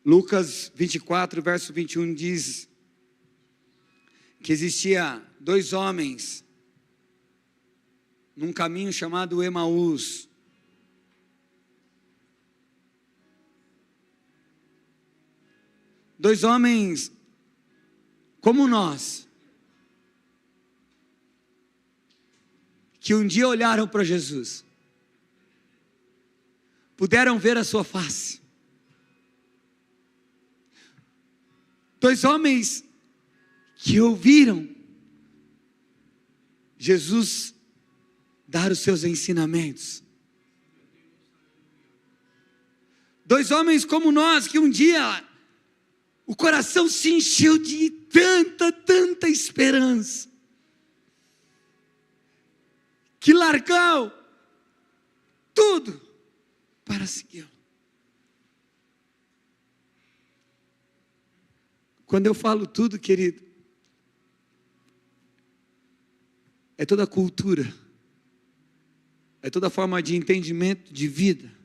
Lucas 24, verso 21 diz que existia 2 homens num caminho chamado Emaús. Dois homens como nós, que um dia olharam para Jesus, puderam ver a sua face. 2 homens que ouviram Jesus dar os seus ensinamentos. 2 homens como nós, que um dia o coração se encheu de tanta esperança, que largou tudo para segui-lo. Quando eu falo tudo, querido, é toda a cultura, é toda a forma de entendimento de vida,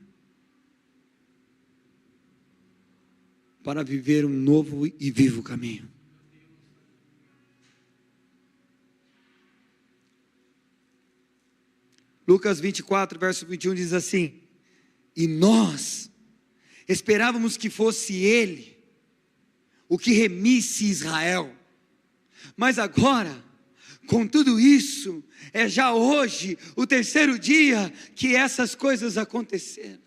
para viver um novo e vivo caminho. Lucas 24, verso 21 diz assim: e nós esperávamos que fosse Ele o que remisse Israel, mas agora, com tudo isso, é já hoje o 3º dia que essas coisas aconteceram.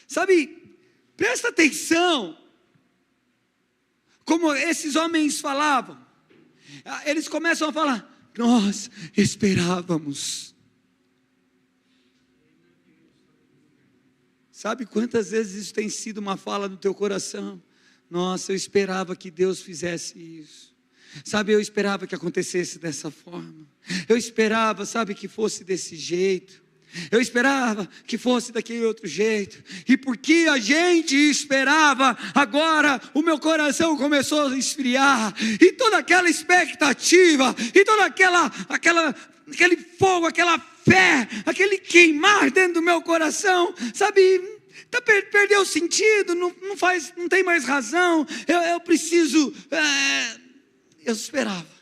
Sabe, presta atenção, como esses homens falavam. Eles começam a falar: nós esperávamos. Sabe quantas vezes isso tem sido uma fala no teu coração? Nossa, eu esperava que Deus fizesse isso. Sabe, eu esperava que acontecesse dessa forma. Eu esperava, sabe, que fosse desse jeito. Eu esperava que fosse daquele outro jeito. E porque a gente esperava, agora o meu coração começou a esfriar. E toda aquela expectativa, e toda aquele fogo, aquela fé, aquele queimar dentro do meu coração, sabe, perdeu sentido, não tem mais razão. Eu preciso, eu esperava.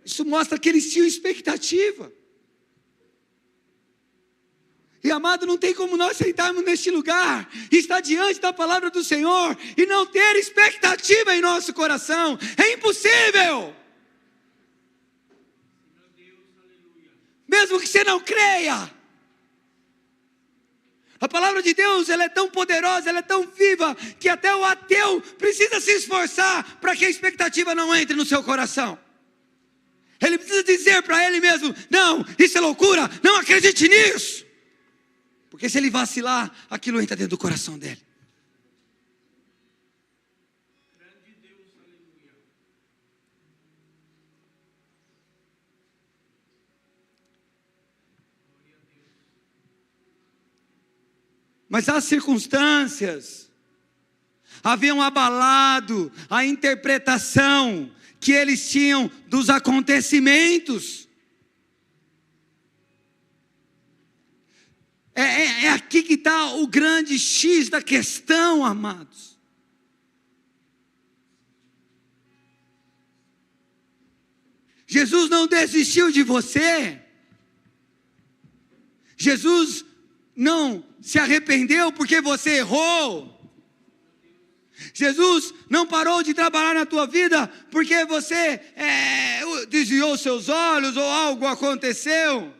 Isso mostra que eles tinham expectativa. E amado, não tem como nós sentarmos neste lugar, e estar diante da palavra do Senhor, e não ter expectativa em nosso coração. É impossível. Mesmo que você não creia. A palavra de Deus, ela é tão poderosa, ela é tão viva, que até o ateu precisa se esforçar para que a expectativa não entre no seu coração. Ele precisa dizer para ele mesmo: não, isso é loucura, não acredite nisso. Porque se ele vacilar, aquilo entra dentro do coração dele. Grande Deus, aleluia. Mas as circunstâncias haviam abalado a interpretação que eles tinham dos acontecimentos. É aqui que está o grande X da questão, amados. Jesus não desistiu de você. Jesus não se arrependeu porque você errou. Jesus não parou de trabalhar na tua vida porque você desviou seus olhos ou algo aconteceu.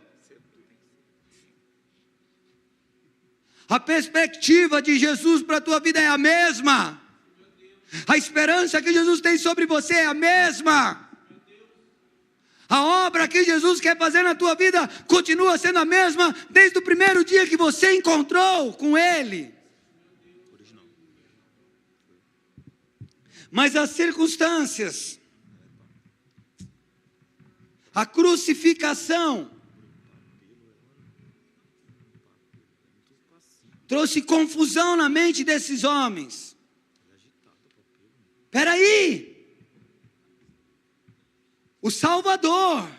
A perspectiva de Jesus para a tua vida é a mesma. A esperança que Jesus tem sobre você é a mesma. A obra que Jesus quer fazer na tua vida continua sendo a mesma desde o primeiro dia que você encontrou com Ele. Mas as circunstâncias, a crucificação, trouxe confusão na mente desses homens. Espera aí. O Salvador,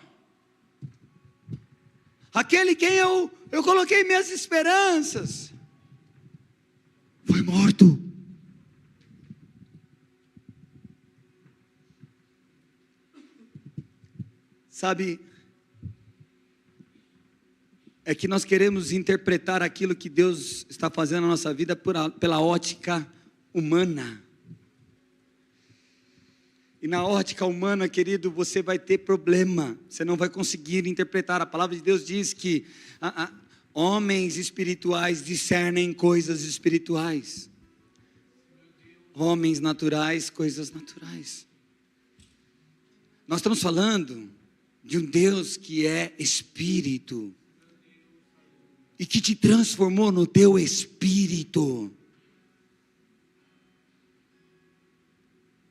aquele quem eu coloquei minhas esperanças, foi morto. Sabe, é que nós queremos interpretar aquilo que Deus está fazendo na nossa vida pela ótica humana. E na ótica humana, querido, você vai ter problema. Você não vai conseguir interpretar. A palavra de Deus diz que homens espirituais discernem coisas espirituais. Homens naturais, coisas naturais. Nós estamos falando de um Deus que é espírito. E que te transformou no teu espírito.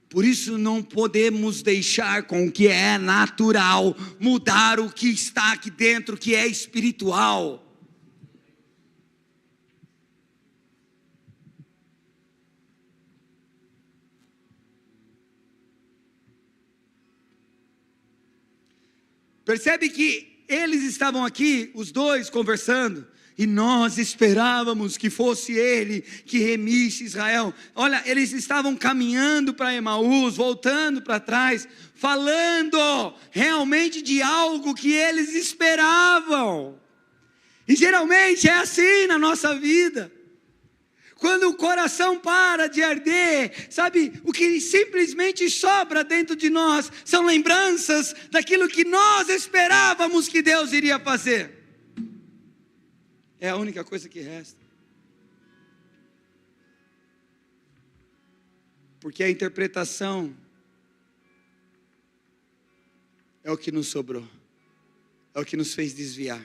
Por isso não podemos deixar com o que é natural mudar o que está aqui dentro, que é espiritual. Percebe que eles estavam aqui, os dois conversando, e nós esperávamos que fosse ele que remisse Israel. Olha, eles estavam caminhando para Emaús, voltando para trás, falando realmente de algo que eles esperavam. E geralmente é assim na nossa vida. Quando o coração para de arder, sabe, o que simplesmente sobra dentro de nós são lembranças daquilo que nós esperávamos que Deus iria fazer. É a única coisa que resta. Porque a interpretação é o que nos sobrou. É o que nos fez desviar.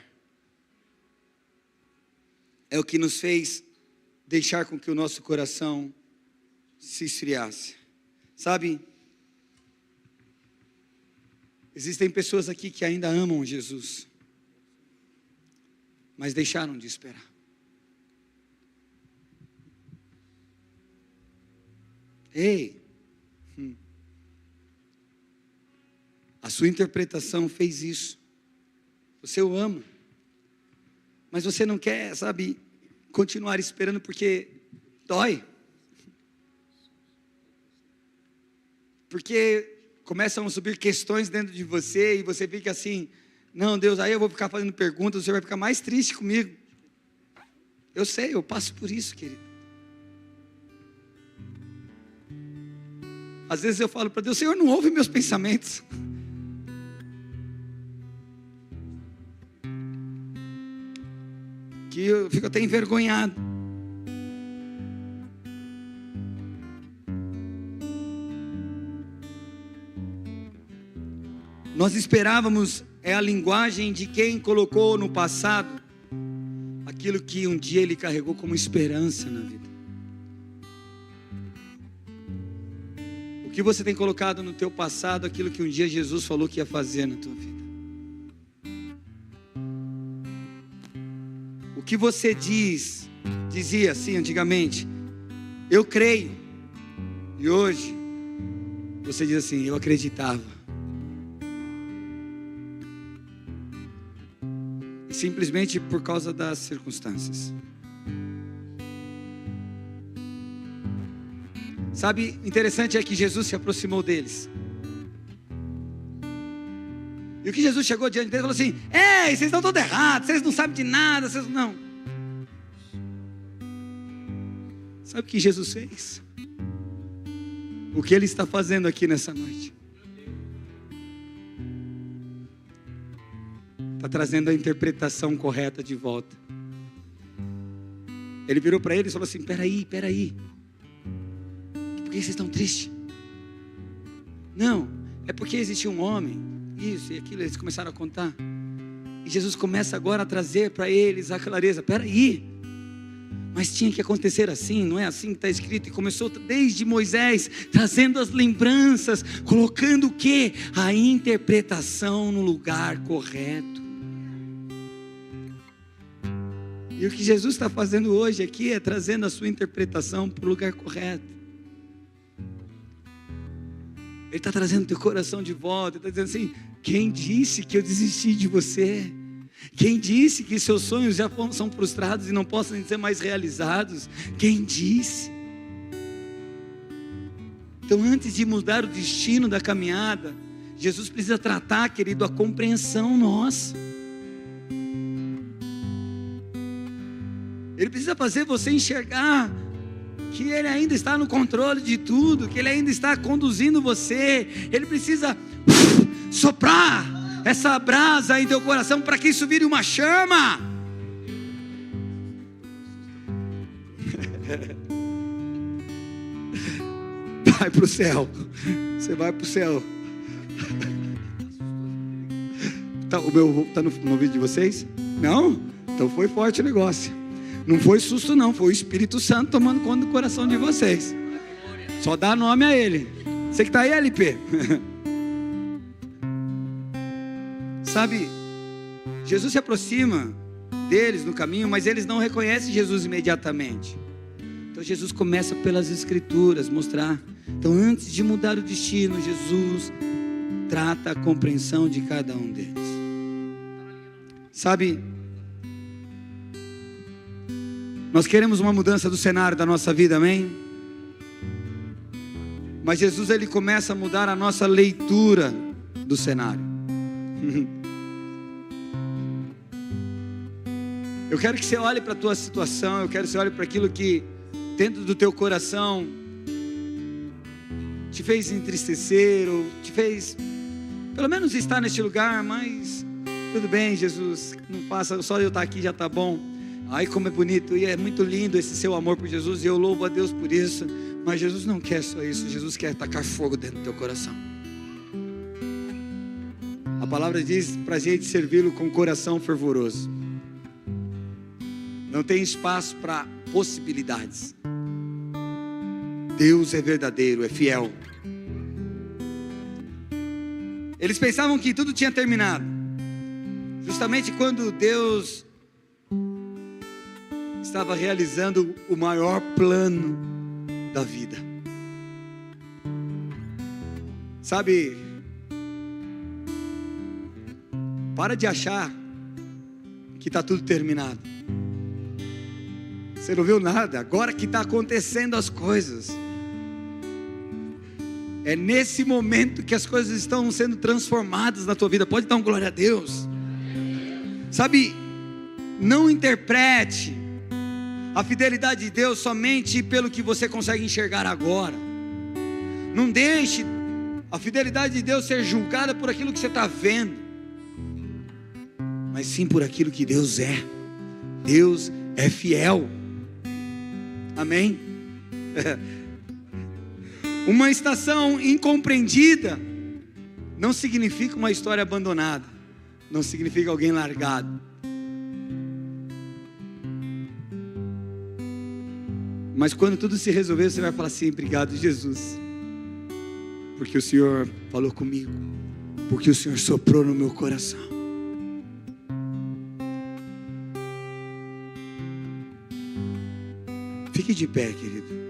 É o que nos fez deixar com que o nosso coração se esfriasse. Sabe? Existem pessoas aqui que ainda amam Jesus, mas deixaram de esperar. Ei, a sua interpretação fez isso. Você o ama, mas você não quer, sabe, continuar esperando porque dói. Porque começam a subir questões dentro de você e você fica assim: não, Deus, aí eu vou ficar fazendo perguntas, você vai ficar mais triste comigo. Eu sei, eu passo por isso, querido. Às vezes eu falo para Deus: Senhor, não ouve meus pensamentos. Que eu fico até envergonhado. Nós esperávamos a linguagem de quem colocou no passado aquilo que um dia ele carregou como esperança na vida. O que você tem colocado no teu passado, aquilo que um dia Jesus falou que ia fazer na tua vida. O que você dizia assim antigamente: eu creio. E hoje você diz assim: eu acreditava. Simplesmente por causa das circunstâncias. Sabe, interessante é que Jesus se aproximou deles. E o que Jesus chegou diante deles e falou assim: ei, vocês estão todos errados, vocês não sabem de nada, vocês não. Sabe o que Jesus fez? O que Ele está fazendo aqui nessa noite? Está trazendo a interpretação correta de volta. Ele virou para eles e falou assim: peraí. Por que vocês estão tristes? Não, é porque existia um homem, isso e aquilo. Eles começaram a contar. E Jesus começa agora a trazer para eles a clareza: peraí, mas tinha que acontecer assim, não é assim que está escrito? E começou desde Moisés, trazendo as lembranças, colocando o quê? A interpretação no lugar correto. E o que Jesus está fazendo hoje aqui é trazendo a sua interpretação para o lugar correto. Ele está trazendo o teu coração de volta. Ele está dizendo assim: quem disse que eu desisti de você? Quem disse que seus sonhos já são frustrados e não possam ser mais realizados? Quem disse? Então, antes de mudar o destino da caminhada, Jesus precisa tratar, querido, a compreensão nossa. Ele precisa fazer você enxergar que Ele ainda está no controle de tudo, que Ele ainda está conduzindo você. Ele precisa soprar essa brasa em teu coração para que isso vire uma chama. Vai para o céu. Você vai para o céu. O meu está no vídeo de vocês? Não? Então foi forte o negócio. Não foi susto não, foi o Espírito Santo tomando conta do coração de vocês. Só dá nome a Ele. Você que está aí, LP. Sabe, Jesus se aproxima deles no caminho, mas eles não reconhecem Jesus imediatamente. Então Jesus começa pelas Escrituras, mostrar. Então, antes de mudar o destino, Jesus trata a compreensão de cada um deles. Sabe, nós queremos uma mudança do cenário da nossa vida, amém? Mas Jesus, Ele começa a mudar a nossa leitura do cenário. Eu quero que você olhe para a tua situação, eu quero que você olhe para aquilo que dentro do teu coração te fez entristecer, ou te fez, pelo menos estar neste lugar, mas tudo bem, Jesus, não faça, só eu estar aqui já está bom. Ai, como é bonito, e é muito lindo esse seu amor por Jesus, e eu louvo a Deus por isso. Mas Jesus não quer só isso, Jesus quer tacar fogo dentro do teu coração. A palavra diz para a gente servi-lo com coração fervoroso. Não tem espaço para possibilidades. Deus é verdadeiro, é fiel. Eles pensavam que tudo tinha terminado. Justamente quando Deus estava realizando o maior plano da vida. Sabe, para de achar que está tudo terminado. Você não viu nada, agora que está acontecendo as coisas. É nesse momento que as coisas estão sendo transformadas na tua vida. Pode dar um glória a Deus. Sabe, não interprete a fidelidade de Deus somente pelo que você consegue enxergar agora. Não deixe a fidelidade de Deus ser julgada por aquilo que você está vendo, mas sim por aquilo que Deus é. Deus é fiel. Amém? Uma estação incompreendida não significa uma história abandonada, não significa alguém largado. Mas quando tudo se resolver, você vai falar assim: obrigado, Jesus, porque o Senhor falou comigo, porque o Senhor soprou no meu coração. Fique de pé, querido.